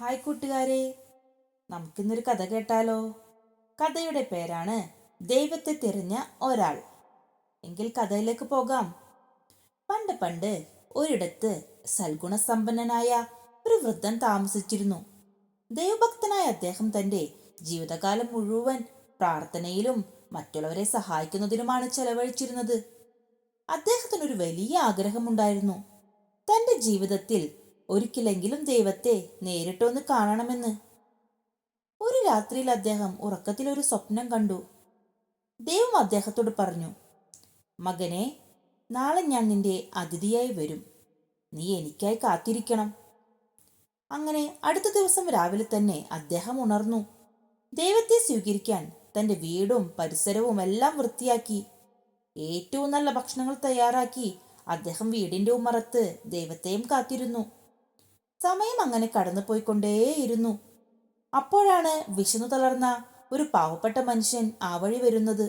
Hi കൂട്ടുകാരെ, നമുക്കിന്നൊരു കഥ കേട്ടാലോ? കഥയുടെ പേരാണ് ദൈവത്തെ തിരഞ്ഞ ഒരാൾ. എങ്കിൽ കഥയിലേക്ക് പോകാം. പണ്ട് പണ്ട് ഒരിടത്ത് സൽഗുണസമ്പന്നനായ ഒരു വൃദ്ധൻ താമസിച്ചിരുന്നു. ദൈവഭക്തനായ അദ്ദേഹം തന്റെ ജീവിതകാലം മുഴുവൻ പ്രാർത്ഥനയിലും മറ്റുള്ളവരെ സഹായിക്കുന്നതിനുമാണ് ചെലവഴിച്ചിരുന്നത്. അദ്ദേഹത്തിനൊരു വലിയ ആഗ്രഹമുണ്ടായിരുന്നു. തന്റെ ജീവിതത്തിൽ ഒരിക്കലെങ്കിലും ദൈവത്തെ നേരിട്ടൊന്ന് കാണണമെന്ന്. ഒരു രാത്രിയിൽ അദ്ദേഹം ഉറക്കത്തിൽ ഒരു സ്വപ്നം കണ്ടു. ദൈവം അദ്ദേഹത്തോട് പറഞ്ഞു, മകനെ, നാളെ ഞാൻ നിന്റെ അതിഥിയായി വരും. നീ എനിക്കായി കാത്തിരിക്കണം. അങ്ങനെ അടുത്ത ദിവസം രാവിലെ തന്നെ അദ്ദേഹം ഉണർന്നു. ദൈവത്തെ സ്വീകരിക്കാൻ തന്റെ വീടും പരിസരവും എല്ലാം വൃത്തിയാക്കി. ഏറ്റവും നല്ല ഭക്ഷണങ്ങൾ തയ്യാറാക്കി അദ്ദേഹം വീടിന്റെ ഉമ്മറത്ത് ദൈവത്തെയും കാത്തിരുന്നു. സമയം അങ്ങനെ കടന്നുപോയിക്കൊണ്ടേയിരുന്നു. അപ്പോഴാണ് വിശന്നു തളർന്ന ഒരു പാവപ്പെട്ട മനുഷ്യൻ ആ വഴി വരുന്നത്.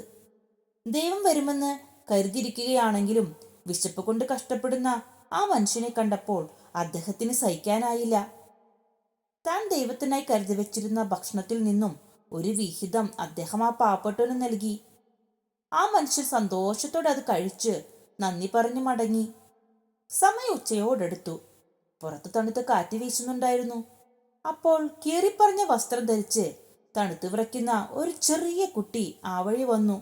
ദൈവം വരുമെന്ന് കരുതിയിരിക്കുകയാണെങ്കിലും വിശപ്പ് കൊണ്ട് കഷ്ടപ്പെടുന്ന ആ മനുഷ്യനെ കണ്ടപ്പോൾ അദ്ദേഹത്തിന് സഹിക്കാനായില്ല. താൻ ദൈവത്തിനായി കരുതി വെച്ചിരുന്ന ഭക്ഷണത്തിൽ നിന്നും ഒരു വിഹിതം അദ്ദേഹം ആ പാവപ്പെട്ടവന് നൽകി. ആ മനുഷ്യൻ സന്തോഷത്തോടെ അത് കഴിച്ച് നന്ദി പറഞ്ഞു മടങ്ങി. സമയം ഉച്ചയോടടുത്തു. പുറത്ത് തണുത്ത കാറ്റ് വീശുന്നുണ്ടായിരുന്നു. അപ്പോൾ കീറിപ്പറഞ്ഞ വസ്ത്രം ധരിച്ച് തണുത്തു വിറയ്ക്കുന്ന ഒരു ചെറിയ കുട്ടി ആ വഴി വന്നു.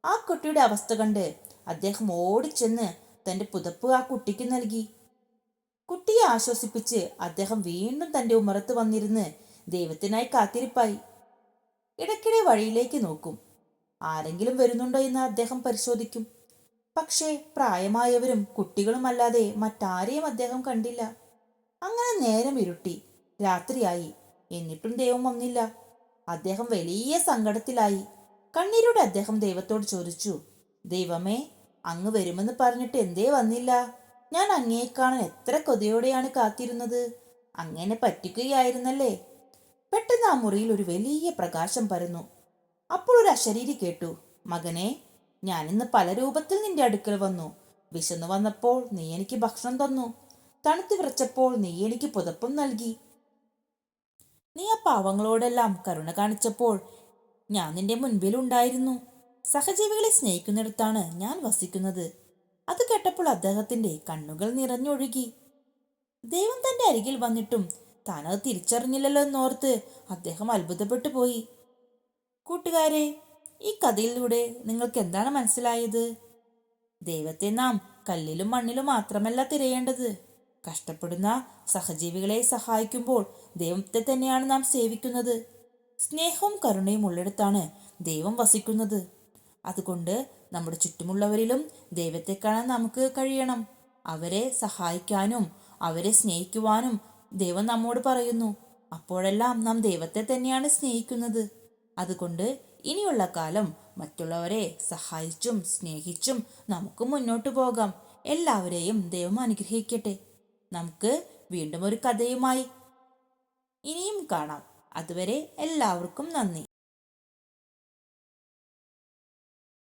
ആ കുട്ടിയുടെ അവസ്ഥ കണ്ട് അദ്ദേഹം ഓടിച്ചെന്ന് തന്റെ പുതപ്പ് ആ കുട്ടിക്ക് നൽകി. കുട്ടിയെ ആശ്വസിപ്പിച്ച് അദ്ദേഹം വീണ്ടും തന്റെ ഉമ്മറത്ത് വന്നിരുന്ന് ദൈവത്തിനായി കാത്തിരിപ്പായി. ഇടയ്ക്കിടെ വഴിയിലേക്ക് നോക്കും. ആരെങ്കിലും വരുന്നുണ്ടോ എന്ന് അദ്ദേഹം പരിശോധിക്കും. പക്ഷേ പ്രായമായവരും കുട്ടികളും അല്ലാതെ മറ്റാരെയും അദ്ദേഹം കണ്ടില്ല. അങ്ങനെ നേരം ഇരുട്ടി, രാത്രിയായി. എന്നിട്ടും ദൈവം വന്നില്ല. അദ്ദേഹം വലിയ സങ്കടത്തിലായി. കണ്ണീരോടെ അദ്ദേഹം ദൈവത്തോട് ചോദിച്ചു, ദൈവമേ, അങ്ങ് വരുമെന്ന് പറഞ്ഞിട്ട് എന്തേ വന്നില്ല? ഞാൻ അങ്ങയെ കാണാൻ എത്ര കൊതിയോടെയാണ് കാത്തിരുന്നത്. അങ്ങനെ പറ്റിക്കുകയായിരുന്നല്ലേ? പെട്ടെന്ന് ആ മുറിയിൽ ഒരു വലിയ പ്രകാശം പരന്നു. അപ്പോൾ ഒരു അശരീരി കേട്ടു, മകനെ, ഞാനിന്ന് പല രൂപത്തിൽ നിന്റെ അടുക്കൽ വന്നു. വിശന്നു വന്നപ്പോൾ നീ എനിക്ക് ഭക്ഷണം തന്നു. തണുത്തു വിറച്ചപ്പോൾ നീ എനിക്ക് പുതപ്പും നൽകി. നീ ആ പാവങ്ങളോടെല്ലാം കരുണ കാണിച്ചപ്പോൾ ഞാൻ നിന്റെ മുൻപിൽ ഉണ്ടായിരുന്നു. സഹജീവികളെ സ്നേഹിക്കുന്നിടത്താണ് ഞാൻ വസിക്കുന്നത്. അത് കേട്ടപ്പോൾ അദ്ദേഹത്തിന്റെ കണ്ണുകൾ നിറഞ്ഞൊഴുകി. ദൈവം തന്റെ അരികിൽ വന്നിട്ടും താനത് തിരിച്ചറിഞ്ഞില്ലല്ലോ എന്നോർത്ത് അദ്ദേഹം അത്ഭുതപ്പെട്ടു പോയി. കൂട്ടുകാരെ, ഈ കഥയിലൂടെ നിങ്ങൾക്ക് എന്താണ് മനസ്സിലായത്? ദൈവത്തെ നാം കല്ലിലും മണ്ണിലും മാത്രമല്ല തിരയേണ്ടത്. കഷ്ടപ്പെടുന്ന സഹജീവികളെ സഹായിക്കുമ്പോൾ ദൈവത്തെ തന്നെയാണ് നാം സേവിക്കുന്നത്. സ്നേഹവും കരുണയും ഉള്ളിടത്താണ് ദൈവം വസിക്കുന്നത്. അതുകൊണ്ട് നമ്മുടെ ചുറ്റുമുള്ളവരിലും ദൈവത്തെ കാണാൻ നമുക്ക് കഴിയണം. അവരെ സഹായിക്കാനും അവരെ സ്നേഹിക്കുവാനും ദൈവം നമ്മോട് പറയുന്നു. അപ്പോഴെല്ലാം നാം ദൈവത്തെ തന്നെയാണ് സ്നേഹിക്കുന്നത്. അതുകൊണ്ട് ഇനിയുള്ള കാലം മറ്റുള്ളവരെ സഹായിച്ചും സ്നേഹിച്ചും നമുക്ക് മുന്നോട്ടു പോകാം. എല്ലാവരെയും ദൈവം അനുഗ്രഹിക്കട്ടെ. നമുക്ക് വീണ്ടും ഒരു കഥയുമായി ഇനിയും കാണാം. അതുവരെ എല്ലാവർക്കും നന്ദി.